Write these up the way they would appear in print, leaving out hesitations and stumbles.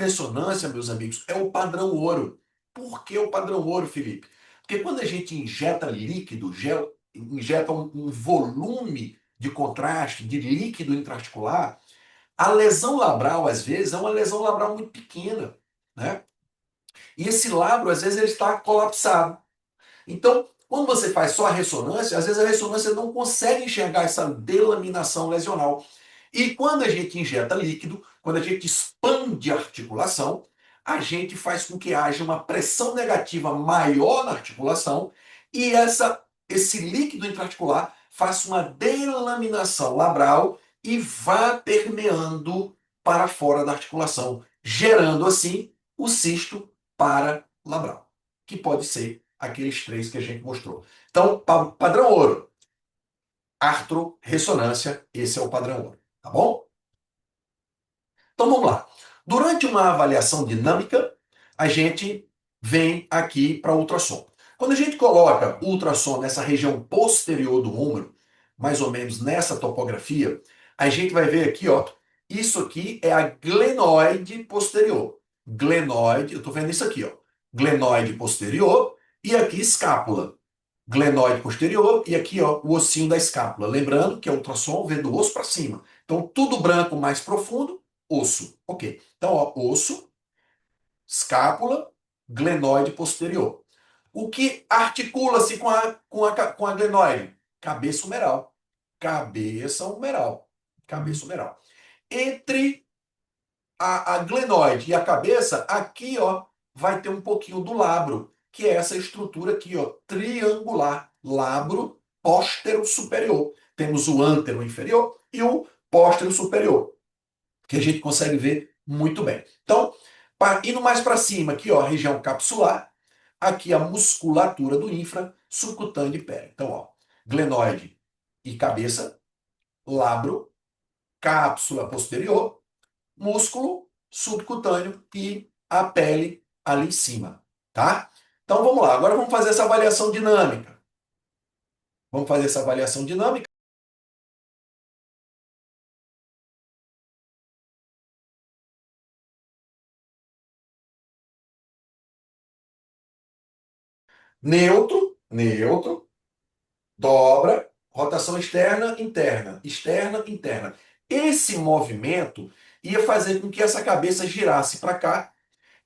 artroressonância, meus amigos, é o padrão ouro. Por que o padrão ouro, Felipe? Porque quando a gente injeta líquido, injeta um volume de contraste, de líquido intraarticular, a lesão labral, às vezes, é uma lesão labral muito pequena, né? E esse labro, às vezes, ele está colapsado. Então, quando você faz só a ressonância, às vezes a ressonância não consegue enxergar essa delaminação lesional. E quando a gente injeta líquido, quando a gente expande a articulação, a gente faz com que haja uma pressão negativa maior na articulação e esse líquido intraarticular faça uma delaminação labral e vá permeando para fora da articulação, gerando assim o cisto paralabral, que pode ser aqueles três que a gente mostrou. Então, padrão ouro, artroressonância, esse é o padrão ouro, tá bom? Então vamos lá. Durante uma avaliação dinâmica, a gente vem aqui para ultrassom. Quando a gente coloca o ultrassom nessa região posterior do ombro, mais ou menos nessa topografia, a gente vai ver aqui, ó, isso aqui é a glenoide posterior. Glenoide, eu estou vendo isso aqui, ó. Glenoide posterior e aqui escápula. Glenoide posterior e aqui, ó, o ossinho da escápula. Lembrando que a ultrassom vê do osso para cima. Então, tudo branco mais profundo, osso. Ok. Então, ó, osso, escápula, glenoide posterior. O que articula-se com a glenoide? Cabeça humeral. Cabeça humeral. Cabeça humeral. Entre a glenoide e a cabeça, aqui, ó, vai ter um pouquinho do labro, que é essa estrutura aqui, ó, triangular. Labro póstero superior. Temos o antero inferior e o póstero superior, que a gente consegue ver muito bem. Então, indo mais para cima, aqui, ó, a região capsular, aqui a musculatura do infra, subcutâneo e pele. Então, ó, glenoide e cabeça, labro, cápsula posterior, músculo, subcutâneo e a pele ali em cima, tá? Então vamos lá, agora vamos fazer essa avaliação dinâmica. Vamos fazer essa avaliação dinâmica. Neutro, neutro, dobra, rotação externa, interna, externa, interna. Esse movimento ia fazer com que essa cabeça girasse para cá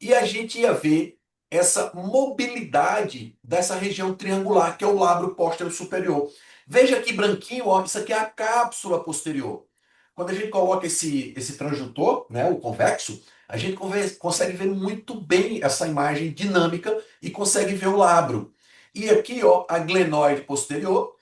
e a gente ia ver essa mobilidade dessa região triangular, que é o lábio póstero superior. Veja aqui branquinho, ó, isso aqui é a cápsula posterior. Quando a gente coloca esse transdutor, né, o convexo, a gente consegue ver muito bem essa imagem dinâmica e consegue ver o lábio. E aqui, ó, a glenoide posterior,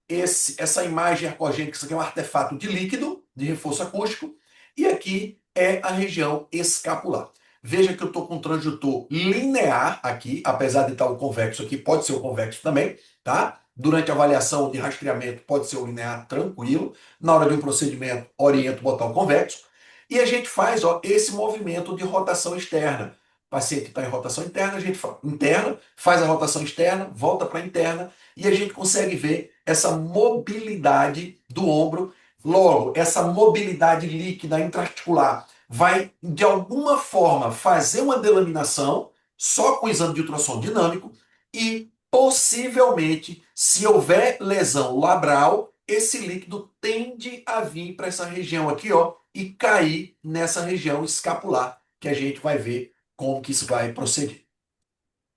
essa imagem arcogênica, isso aqui é um artefato de líquido, de reforço acústico, e aqui é a região escapular. Veja que eu estou com um transdutor linear aqui, apesar de estar o convexo aqui, pode ser o convexo também, tá? Durante a avaliação de rastreamento, pode ser o linear tranquilo. Na hora de um procedimento, oriento botar o convexo. E a gente faz, ó, esse movimento de rotação externa. O paciente está em rotação interna, a gente interna, faz a rotação externa, volta para a interna, e a gente consegue ver essa mobilidade do ombro. Logo, essa mobilidade líquida intraarticular vai, de alguma forma, fazer uma delaminação só com o exame de ultrassom dinâmico e, possivelmente, se houver lesão labral, esse líquido tende a vir para essa região aqui, ó, e cair nessa região escapular, que a gente vai ver como que isso vai proceder.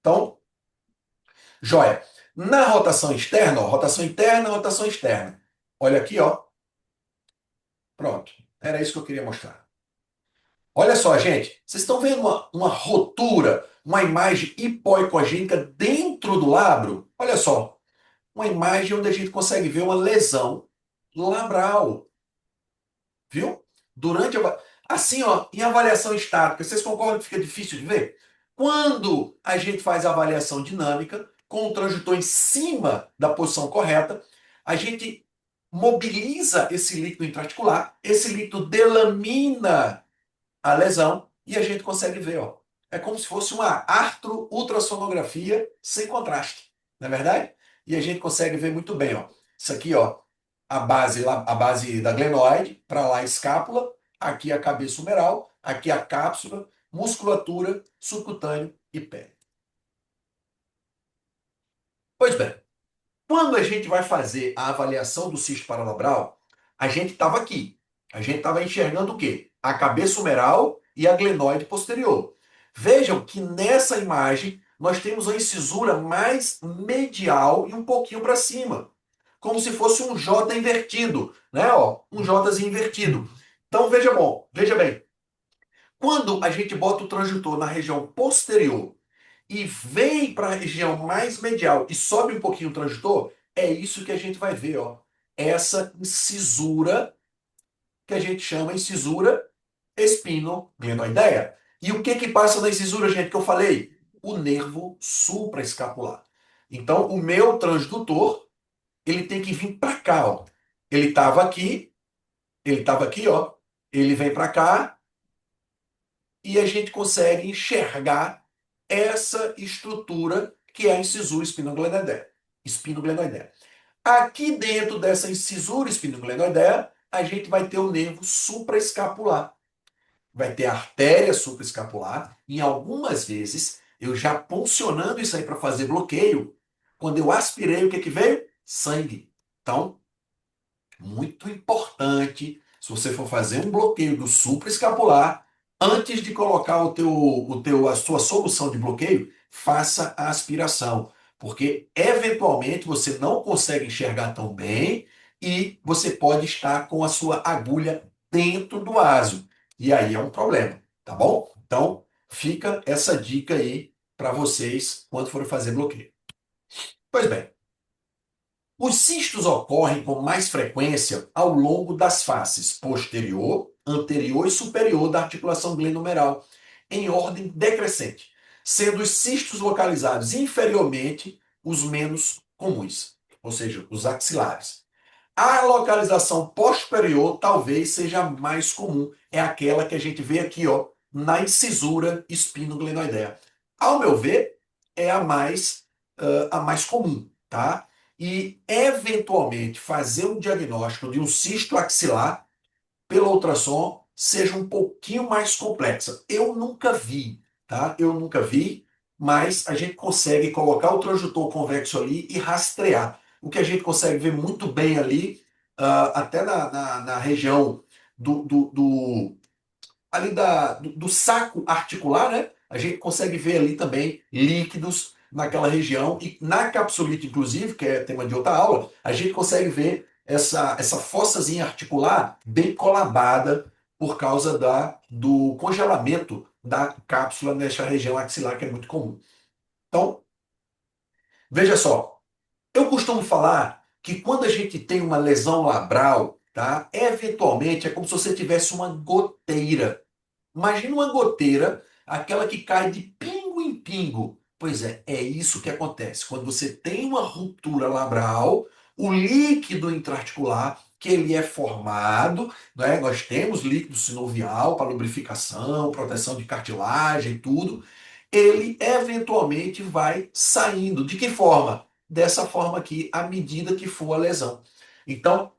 Então, joia. Na rotação externa, ó, rotação interna, rotação externa. Olha aqui, ó. Pronto. Era isso que eu queria mostrar. Olha só, gente. Vocês estão vendo uma rotura, uma imagem hipoecogênica dentro do lábio? Olha só. Uma imagem onde a gente consegue ver uma lesão labral. Viu? Durante a... Assim, ó, em avaliação estática, vocês concordam que fica difícil de ver? Quando a gente faz a avaliação dinâmica, com o transdutor em cima da posição correta, a gente mobiliza esse líquido intraarticular, esse líquido delamina a lesão e a gente consegue ver, ó. É como se fosse uma artro-ultrassonografia sem contraste, não é verdade? E a gente consegue ver muito bem, ó. Isso aqui, ó, a base da glenoide, para lá a escápula, aqui a cabeça humeral, aqui a cápsula musculatura, subcutâneo e pele. Pois bem, quando a gente vai fazer a avaliação do cisto paralabral, a gente estava aqui. A gente estava enxergando o quê? A cabeça humeral e a glenoide posterior. Vejam que nessa imagem nós temos a incisura mais medial e um pouquinho para cima, como se fosse um J invertido, né? Ó, um Jzinho invertido. Então veja bem, quando a gente bota o transdutor na região posterior e vem para a região mais medial e sobe um pouquinho o transdutor, é isso que a gente vai ver, ó. Essa incisura que a gente chama incisura espinoglenoideia. E o que que passa na incisura, gente, que eu falei? O nervo supraescapular. Então, o meu transdutor, ele tem que vir para cá, ó. Ele estava aqui, ó. Ele vem para cá e a gente consegue enxergar essa estrutura que é a incisura espinoglenoideia. Espinoglenoideia. Aqui dentro dessa incisura espinoglenoideia, a gente vai ter o nervo supraescapular. Vai ter a artéria supraescapular. Em algumas vezes, eu já poncionando isso aí para fazer bloqueio, quando eu aspirei, o que que veio? Sangue. Então, muito importante, se você for fazer um bloqueio do supraescapular, antes de colocar a sua solução de bloqueio, faça a aspiração, porque eventualmente você não consegue enxergar tão bem e você pode estar com a sua agulha dentro do ásio. E aí é um problema, tá bom? Então, fica essa dica aí para vocês quando forem fazer bloqueio. Pois bem, os cistos ocorrem com mais frequência ao longo das faces posterior, anterior e superior da articulação glenohumeral, em ordem decrescente, sendo os cistos localizados inferiormente os menos comuns, ou seja, os axilares. A localização posterior talvez seja a mais comum, é aquela que a gente vê aqui, ó, na incisura espinoglenoidea. Ao meu ver, é a mais comum, tá? E eventualmente fazer um diagnóstico de um cisto axilar pelo ultrassom seja um pouquinho mais complexa. Eu nunca vi, tá? Eu nunca vi, mas a gente consegue colocar o transdutor convexo ali e rastrear. O que a gente consegue ver muito bem ali, até na região do ali do saco articular, né? A gente consegue ver ali também líquidos naquela região e na capsulite, inclusive, que é tema de outra aula, a gente consegue ver essa fossazinha articular bem colabada por causa do congelamento da cápsula nesta região axilar, que é muito comum. Então, veja só, eu costumo falar que quando a gente tem uma lesão labral, tá? Eventualmente é como se você tivesse uma goteira. Imagina uma goteira, aquela que cai de pingo em pingo. Pois é isso que acontece. Quando você tem uma ruptura labral, o líquido intraarticular, que ele é formado, né? Nós temos líquido sinovial para lubrificação, proteção de cartilagem e tudo, ele eventualmente vai saindo. De que forma? Dessa forma aqui, à medida que for a lesão. Então,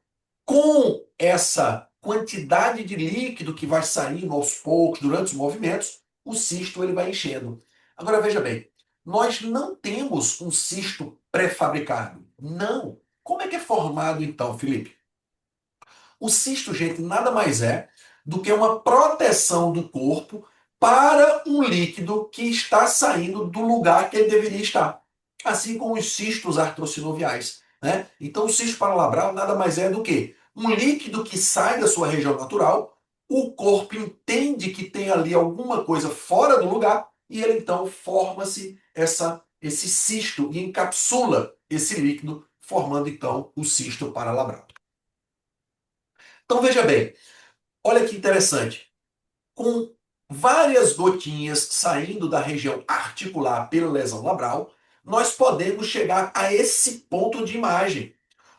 com essa quantidade de líquido que vai saindo aos poucos durante os movimentos, o cisto ele vai enchendo. Agora veja bem, nós não temos um cisto pré-fabricado. Não. Como é que é formado então, Felipe? O cisto, gente, nada mais é do que uma proteção do corpo para um líquido que está saindo do lugar que ele deveria estar. Assim como os cistos artrosinoviais, né? Então, o cisto paralabral nada mais é do que um líquido que sai da sua região natural, o corpo entende que tem ali alguma coisa fora do lugar e ele então forma-se esse cisto e encapsula esse líquido, formando então o cisto paralabral. Então veja bem, olha que interessante. Com várias gotinhas saindo da região articular pela lesão labral, nós podemos chegar a esse ponto de imagem,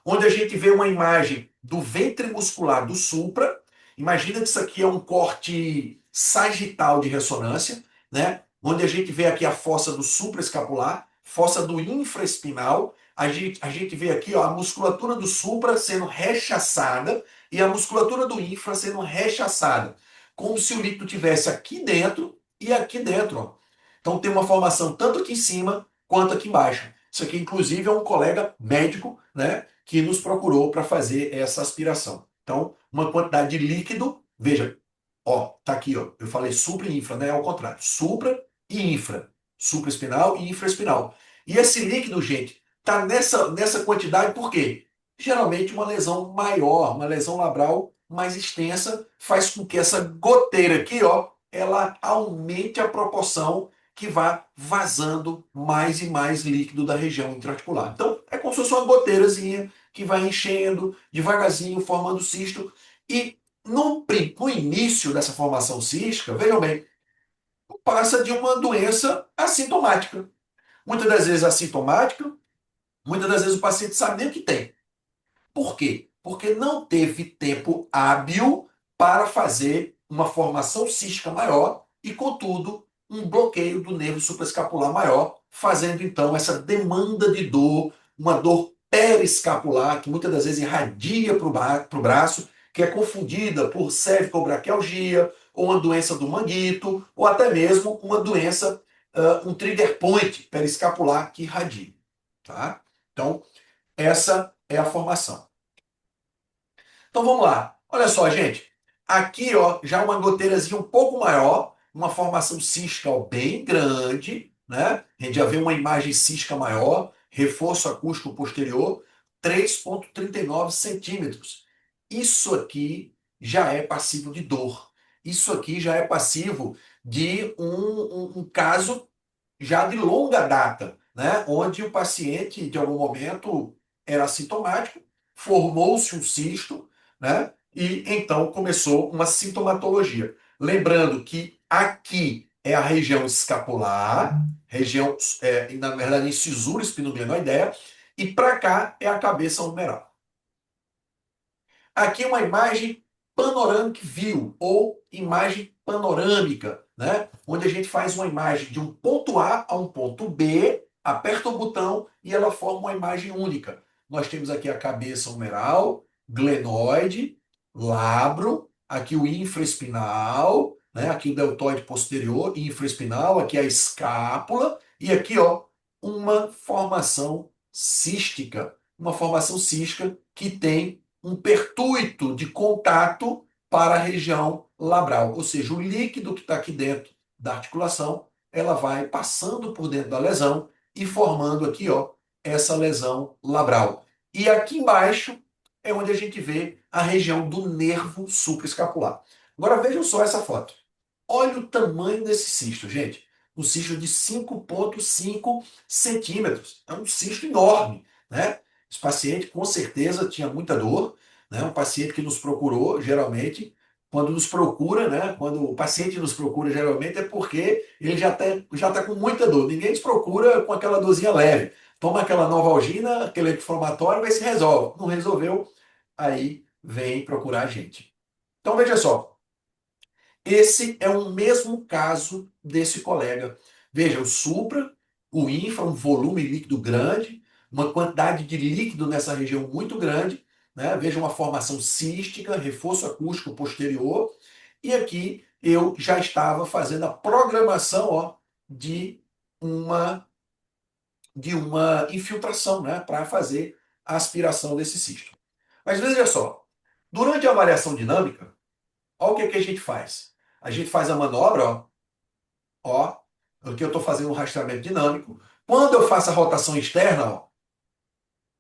onde a gente vê uma imagem do ventre muscular do supra. Imagina que isso aqui é um corte sagital de ressonância, né? Onde a gente vê aqui a fossa do supraescapular, fossa do infraespinal. A gente vê aqui, ó, a musculatura do supra sendo rechaçada e a musculatura do infra sendo rechaçada. Como se o líquido tivesse aqui dentro e aqui dentro, ó. Então tem uma formação tanto aqui em cima quanto aqui embaixo. Isso aqui, inclusive, é um colega médico, né, que nos procurou para fazer essa aspiração. Então, uma quantidade de líquido, veja, ó, tá aqui, ó. Eu falei supra e infra, né? Ao contrário. Supra e infra. Supraespinal e infraespinal. E esse líquido, gente, tá nessa quantidade por quê? Geralmente uma lesão maior, uma lesão labral mais extensa, faz com que essa goteira aqui, ó, ela aumente a proporção que vá vazando mais e mais líquido da região intraarticular. Então, é como se fosse uma goteirazinha que vai enchendo devagarzinho, formando cisto. E no início dessa formação cística, vejam bem, passa de uma doença assintomática. Muitas das vezes assintomática, muitas das vezes o paciente sabe nem o que tem. Por quê? Porque não teve tempo hábil para fazer uma formação cística maior e, contudo, um bloqueio do nervo supraescapular maior, fazendo então essa demanda de dor, uma dor periescapular, que muitas das vezes irradia para o braço, que é confundida por cervicobraquialgia, ou uma doença do manguito, ou até mesmo uma doença, um trigger point periescapular que irradia. Tá? Então, essa é a formação. Então vamos lá. Olha só, gente. Aqui, ó, já uma goteirazinha um pouco maior, uma formação cística ó, bem grande, né? A gente já vê uma imagem cística maior, reforço acústico posterior, 3,39 centímetros. Isso aqui já é passivo de dor. Isso aqui já é passivo de um caso já de longa data, né? Onde o paciente, de algum momento, era assintomático, formou-se um cisto, né? E então começou uma sintomatologia. Lembrando que aqui é a região escapular, região, na verdade, incisura espinoglenoideia, e para cá é a cabeça humeral. Aqui uma imagem panoramic view, ou imagem panorâmica, né? Onde a gente faz uma imagem de um ponto A a um ponto B, aperta o botão e ela forma uma imagem única. Nós temos aqui a cabeça humeral, glenoide, labro, aqui o infraespinal, né? Aqui o deltoide posterior, infraespinal, aqui a escápula e aqui, ó, uma formação cística que tem um pertuito de contato para a região labral, ou seja, o líquido que está aqui dentro da articulação, ela vai passando por dentro da lesão e formando aqui, ó, essa lesão labral. E aqui embaixo é onde a gente vê a região do nervo supraescapular. Agora vejam só essa foto. Olha o tamanho desse cisto, gente. Um cisto de 5,5 centímetros. É um cisto enorme, né? Esse paciente com certeza tinha muita dor, né? Um paciente que nos procurou, geralmente, quando nos procura, né? Quando o paciente nos procura, geralmente, é porque ele já tá com muita dor. Ninguém nos procura com aquela dorzinha leve. Toma aquela Novalgina, aquele anti-inflamatório, vai se resolve. Não resolveu, aí vem procurar a gente. Então veja só, esse é o mesmo caso desse colega. Veja, o supra, o infra, um volume líquido grande, uma quantidade de líquido nessa região muito grande, né? Veja uma formação cística, reforço acústico posterior, e aqui eu já estava fazendo a programação, ó, de uma de uma infiltração, né, para fazer a aspiração desse cisto. Mas veja só, durante a avaliação dinâmica, olha o que a gente faz. A gente faz a manobra, ó, aqui eu estou fazendo um rastreamento dinâmico. Quando eu faço a rotação externa, ó,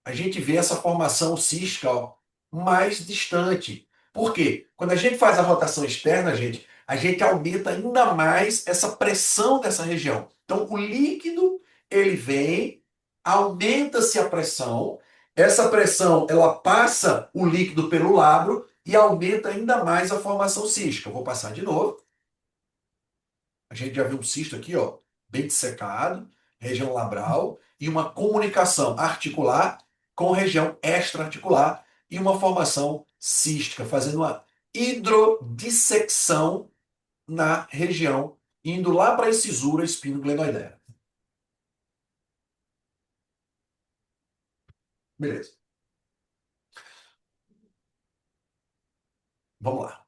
a gente vê essa formação cística ó, mais distante. Por quê? Quando a gente faz a rotação externa, gente, a gente aumenta ainda mais essa pressão dessa região. Então, o líquido, ele vem, aumenta-se a pressão, essa pressão, ela passa o líquido pelo labro e aumenta ainda mais a formação cística. Eu vou passar de novo. A gente já viu um cisto aqui, ó, bem dissecado, região labral, e uma comunicação articular com região extraarticular e uma formação cística, fazendo uma hidrodissecção na região, indo lá para a incisura espinoglenoideia. Beleza. Vamos lá.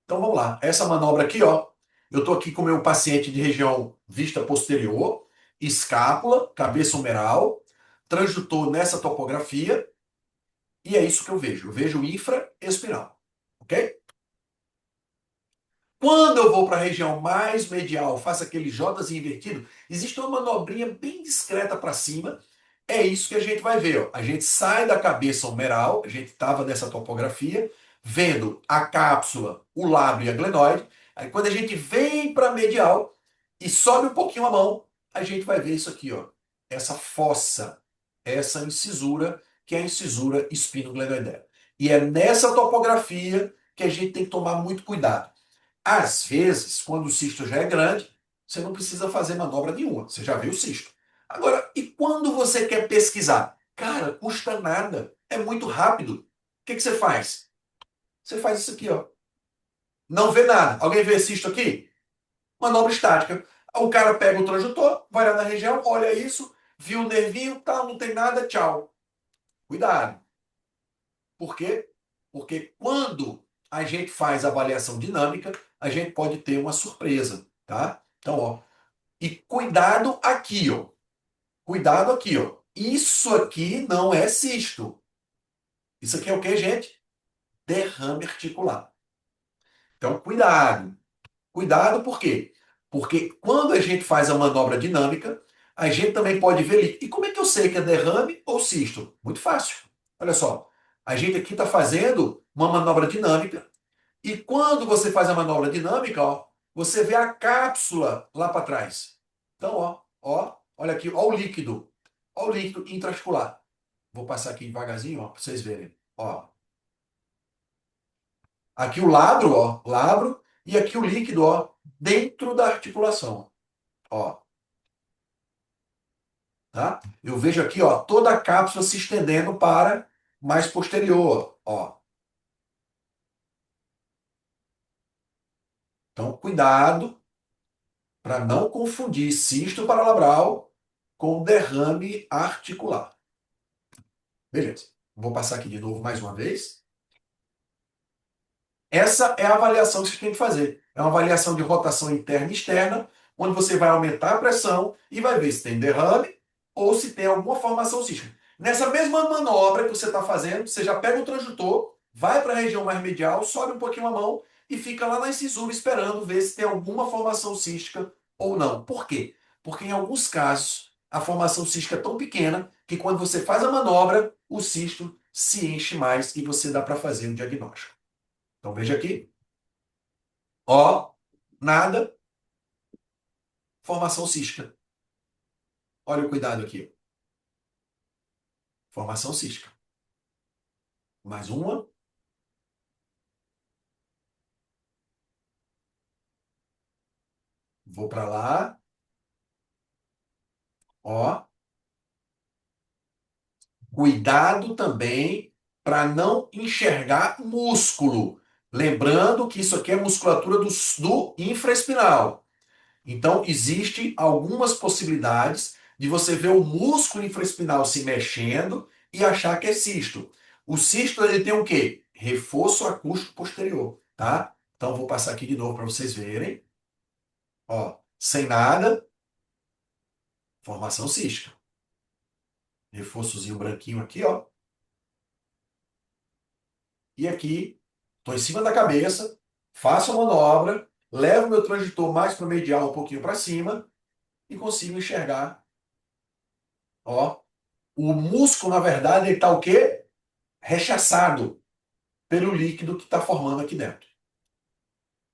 Então vamos lá. Essa manobra aqui, ó, Eu estou aqui com o meu paciente de região vista posterior, escápula, cabeça humeral, transdutor nessa topografia, e é isso que eu vejo. Eu vejo infraespinal, ok? Quando eu vou para a região mais medial, faço aquele J invertido, existe uma manobrinha bem discreta para cima. É isso que a gente vai ver. Ó. A gente sai da cabeça humeral, a gente estava nessa topografia, vendo a cápsula, o lábio e a glenoide. Aí quando a gente vem para a medial e sobe um pouquinho a mão, a gente vai ver isso aqui, ó. Essa fossa, essa incisura, que é a incisura espinoglenoidea. E é nessa topografia que a gente tem que tomar muito cuidado. Às vezes, quando o cisto já é grande, você não precisa fazer manobra nenhuma, você já viu o cisto. Agora, e quando você quer pesquisar? Cara, custa nada, é muito rápido. O que que você faz? Você faz isso aqui, ó. Não vê nada. Alguém vê cisto aqui? Manobra estática. O cara pega o transdutor, vai lá na região, olha isso, viu o nervinho, tá, não tem nada, tchau. Cuidado. Por quê? Porque quando a gente faz avaliação dinâmica, a gente pode ter uma surpresa, tá? Então, ó, e cuidado aqui, ó. Cuidado aqui, ó. Isso aqui não é cisto. Isso aqui é o que, gente? Derrame articular. Então, cuidado. Cuidado por quê? Porque quando a gente faz a manobra dinâmica, a gente também pode ver líquido. E como é que eu sei que é derrame ou cisto? Muito fácil. Olha só. A gente aqui está fazendo uma manobra dinâmica. E quando você faz a manobra dinâmica, ó, você vê a cápsula lá para trás. Então, olha aqui, ó o líquido. Ó o líquido intraarticular. Vou passar aqui devagarzinho, ó, para vocês verem. Ó, aqui o labro, ó, labro, e aqui o líquido, ó, dentro da articulação. Ó, tá? Eu vejo aqui, ó, toda a cápsula se estendendo para mais posterior, ó. Então, cuidado para não confundir cisto paralabral com derrame articular. Beleza. Vou passar aqui de novo mais uma vez. Essa é a avaliação que você tem que fazer. É uma avaliação de rotação interna e externa, onde você vai aumentar a pressão e vai ver se tem derrame ou se tem alguma formação sísmica. Nessa mesma manobra que você está fazendo, você já pega o transdutor, vai para a região mais medial, sobe um pouquinho a mão e fica lá na incisura esperando ver se tem alguma formação cística ou não. Por quê? Porque em alguns casos a formação cística é tão pequena que quando você faz a manobra, o cisto se enche mais e você dá para fazer o diagnóstico. Então veja aqui, ó, nada, formação cística. Olha o cuidado aqui, formação cística. Mais uma, vou para lá, ó. Cuidado também para não enxergar músculo. Lembrando que isso aqui é musculatura do infraespinal. Então, existe algumas possibilidades de você ver o músculo infraespinal se mexendo e achar que é cisto. O cisto ele tem o quê? Reforço acústico posterior, tá? Então, vou passar aqui de novo para vocês verem. Ó, sem nada, formação cística. Reforçozinho branquinho aqui, ó. E aqui, estou em cima da cabeça, faço a manobra, levo meu transitor mais para o medial, um pouquinho para cima e consigo enxergar, ó. O músculo, na verdade, ele está o quê? Rechaçado pelo líquido que está formando aqui dentro.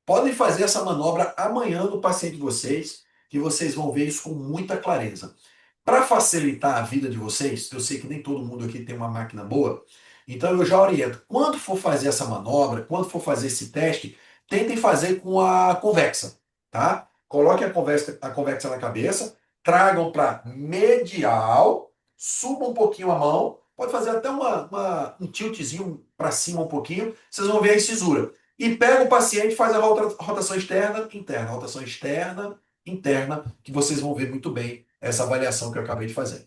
Podem fazer essa manobra amanhã no paciente de vocês, que vocês vão ver isso com muita clareza. Para facilitar a vida de vocês, eu sei que nem todo mundo aqui tem uma máquina boa, então eu já oriento. Quando for fazer essa manobra, quando for fazer esse teste, tentem fazer com a convexa, tá? Coloquem a convexa na cabeça, tragam para medial, subam um pouquinho a mão, pode fazer até um tiltzinho para cima um pouquinho, vocês vão ver a incisura. E pega o paciente, faz a rotação externa, interna, rotação externa, interna, que vocês vão ver muito bem essa avaliação que eu acabei de fazer.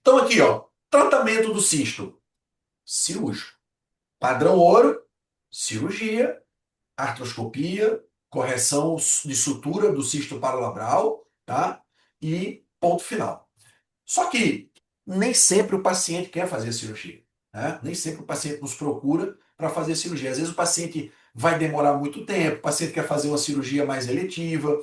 Então aqui, ó, tratamento do cisto, cirúrgico. Padrão ouro, cirurgia. artroscopia, correção de sutura do cisto paralabral, tá? E ponto final. Só que nem sempre o paciente quer fazer a cirurgia, né? Nem sempre o paciente nos procura para fazer a cirurgia. Às vezes o paciente vai demorar muito tempo, o paciente quer fazer uma cirurgia mais eletiva,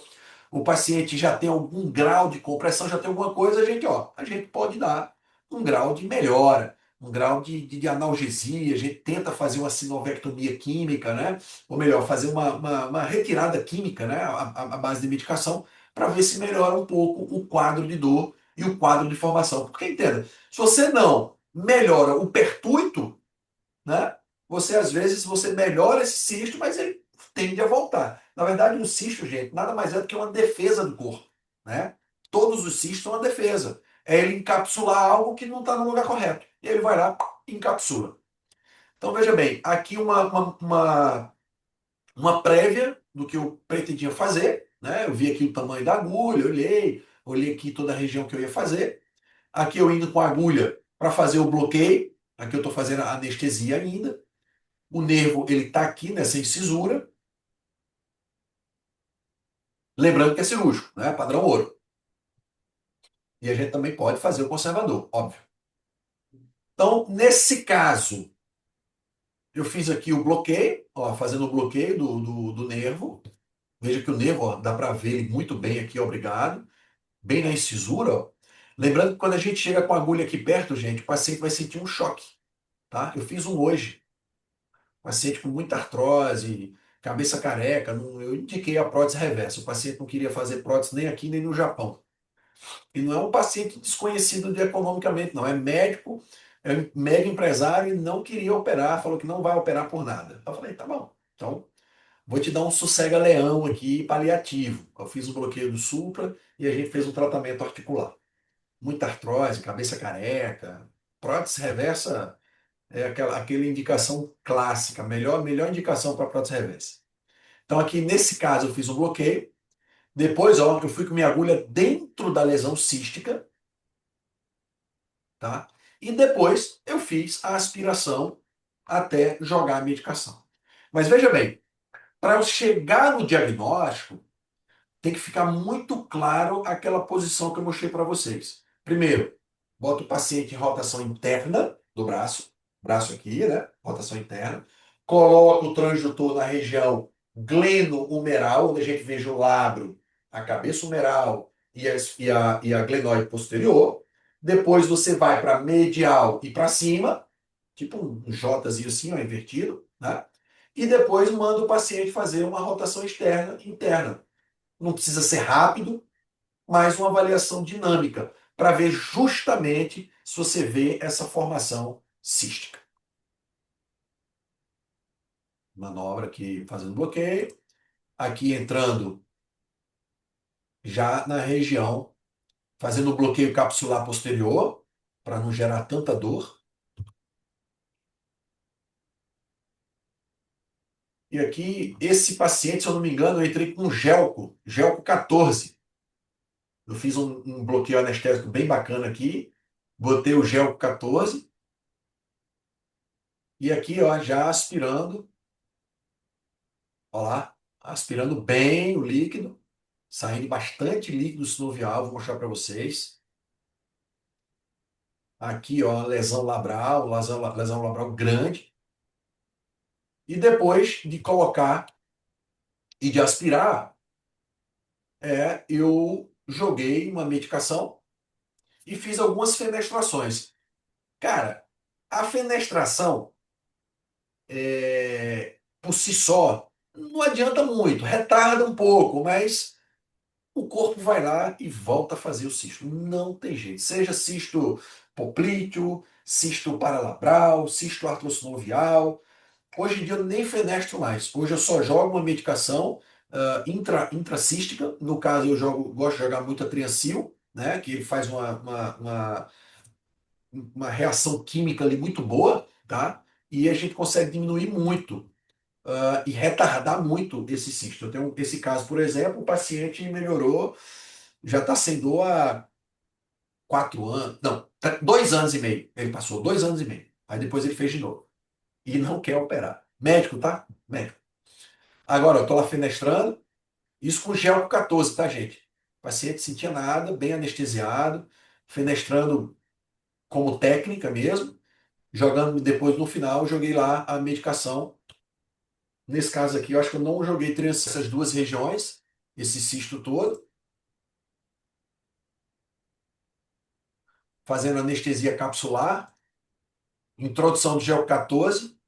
o paciente já tem algum grau de compressão, já tem alguma coisa, a gente pode dar um grau de melhora, um grau de analgesia, a gente tenta fazer uma sinovectomia química, né? Ou melhor, fazer uma retirada química, né? A base de medicação, para ver se melhora um pouco o quadro de dor e o quadro de formação. Porque entenda, se você não melhora o pertuito, né? Você às vezes você melhora esse cisto, mas ele tende a voltar. Na verdade, o cisto, gente, nada mais é do que uma defesa do corpo, né? Todos os cistos são uma defesa. É ele encapsular algo que não está no lugar correto. E ele vai lá e encapsula. Então veja bem, aqui uma prévia do que eu pretendia fazer, né? Eu vi aqui o tamanho da agulha, olhei aqui toda a região que eu ia fazer. Aqui eu indo com a agulha para fazer o bloqueio. Aqui eu estou fazendo a anestesia ainda. O nervo ele está aqui nessa incisura, lembrando que é cirúrgico, né? Padrão ouro. E a gente também pode fazer o conservador, óbvio. Então, nesse caso, eu fiz aqui o bloqueio, ó, fazendo o bloqueio do nervo. Veja que o nervo, ó, dá para ver ele muito bem aqui, obrigado. Bem na incisura, ó. Lembrando que quando a gente chega com a agulha aqui perto, gente, o paciente vai sentir um choque, tá? Eu fiz um hoje. Paciente com muita artrose, cabeça careca, eu indiquei a prótese reversa. O paciente não queria fazer prótese nem aqui nem no Japão. E não é um paciente desconhecido economicamente, não. É médico, é um mega empresário e não queria operar, falou que não vai operar por nada. Eu falei, tá bom. Então, vou te dar um sossega-leão aqui paliativo. Eu fiz um bloqueio do supra e a gente fez um tratamento articular. Muita artrose, cabeça careca. Prótese reversa é aquela indicação clássica, melhor indicação para prótese reversa. Então, aqui nesse caso, eu fiz um bloqueio. Depois, ó, eu fui com minha agulha dentro da lesão cística, tá? E depois eu fiz a aspiração até jogar a medicação. Mas veja bem, para eu chegar no diagnóstico, tem que ficar muito claro aquela posição que eu mostrei para vocês. Primeiro, bota o paciente em rotação interna do braço, braço aqui, né? Rotação interna. Coloca o transdutor na região gleno-humeral, onde a gente veja o labro, a cabeça humeral e a glenoide posterior. Depois você vai para medial e para cima, tipo um Jzinho assim, ó, invertido, né? E depois manda o paciente fazer uma rotação externa interna. Não precisa ser rápido, mas uma avaliação dinâmica, para ver justamente se você vê essa formação cística. Manobra aqui fazendo bloqueio, aqui entrando já na região, fazendo o bloqueio capsular posterior, para não gerar tanta dor. E aqui, esse paciente, se eu não me engano, eu entrei com Gelco 14. Eu fiz um bloqueio anestésico bem bacana aqui, botei o Gelco 14, e aqui, ó, já aspirando. Olha lá, aspirando bem o líquido, saindo bastante líquido sinovial, vou mostrar para vocês. Aqui, ó, lesão labral, lesão labral grande. E depois de colocar e de aspirar, eu joguei uma medicação e fiz algumas fenestrações. Cara, a fenestração, por si só, não adianta muito, retarda um pouco, mas o corpo vai lá e volta a fazer o cisto. Não tem jeito. Seja cisto poplíteo, cisto paralabral, cisto artrosinovial. Hoje em dia eu nem fenestro mais. Hoje eu só jogo uma medicação intracística. No caso, gosto de jogar muito a Triacil, né? Que faz uma reação química ali muito boa, tá? E a gente consegue diminuir muito e retardar muito esse cisto. Eu tenho esse caso, por exemplo, o paciente melhorou, já está sem dor há 4 anos, não, 2 anos e meio. Ele passou 2 anos e meio. Aí depois ele fez de novo. E não quer operar. Médico, tá? Médico. Agora, eu tô lá fenestrando, isso com gel com 14, tá, gente? O paciente sentia nada, bem anestesiado, fenestrando como técnica mesmo, jogando depois no final, eu joguei lá a medicação. Nesse caso aqui, eu acho que eu não joguei essas duas regiões, esse cisto todo, fazendo anestesia capsular, introdução de gel 14,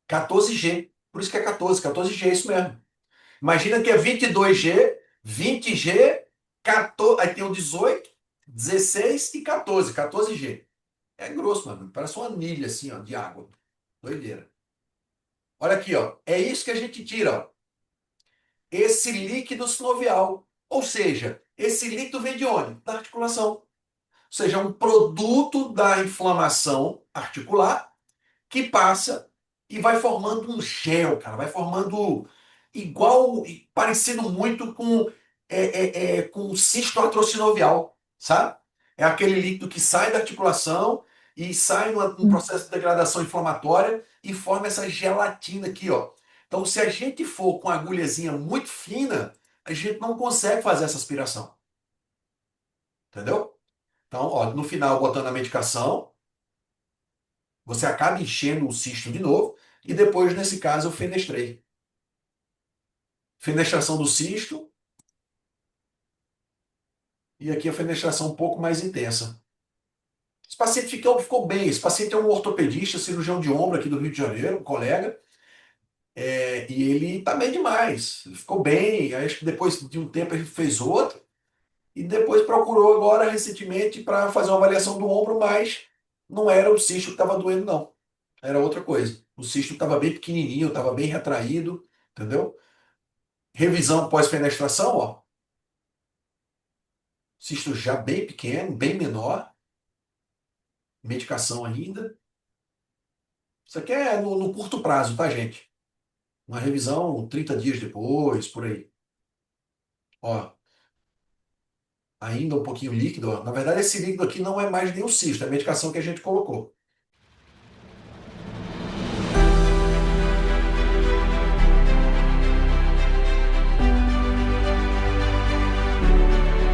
14G. Por isso que é 14, 14G, é isso mesmo. Imagina que é 22G, 20G, 14, aí tem o 18, 16 e 14, 14G. É grosso, mano. Parece uma anilha assim, ó, de água. Doideira. Olha aqui, ó. É isso que a gente tira, ó. Esse líquido sinovial. Ou seja, esse líquido vem de onde? Da articulação. Ou seja, é um produto da inflamação articular que passa e vai formando um gel, cara. Vai formando igual, parecido muito com o cisto atrocinovial, sabe? É aquele líquido que sai da articulação e sai num processo de degradação inflamatória e forma essa gelatina aqui, ó. Então, se a gente for com a agulhazinha muito fina, a gente não consegue fazer essa aspiração, entendeu? Então, ó, no final, botando a medicação, você acaba enchendo o cisto de novo e depois, nesse caso, eu fenestrei. Fenestração do cisto e aqui a fenestração um pouco mais intensa. Esse paciente ficou bem. Esse paciente é um ortopedista, cirurgião de ombro aqui do Rio de Janeiro, um colega, e ele está bem demais. Ele ficou bem. Aí, acho que depois de um tempo a gente fez outro e depois procurou agora recentemente para fazer uma avaliação do ombro, mas não era o cisto que estava doendo, não. Era outra coisa. O cisto estava bem pequenininho, estava bem retraído, entendeu? Revisão pós-fenestração, ó. Cisto já bem pequeno, bem menor, medicação ainda. Isso aqui é no curto prazo, tá, gente? Uma revisão 30 dias depois, por aí. Ó, ainda um pouquinho líquido. Ó. Na verdade, esse líquido aqui não é mais nem o cisto, é a medicação que a gente colocou.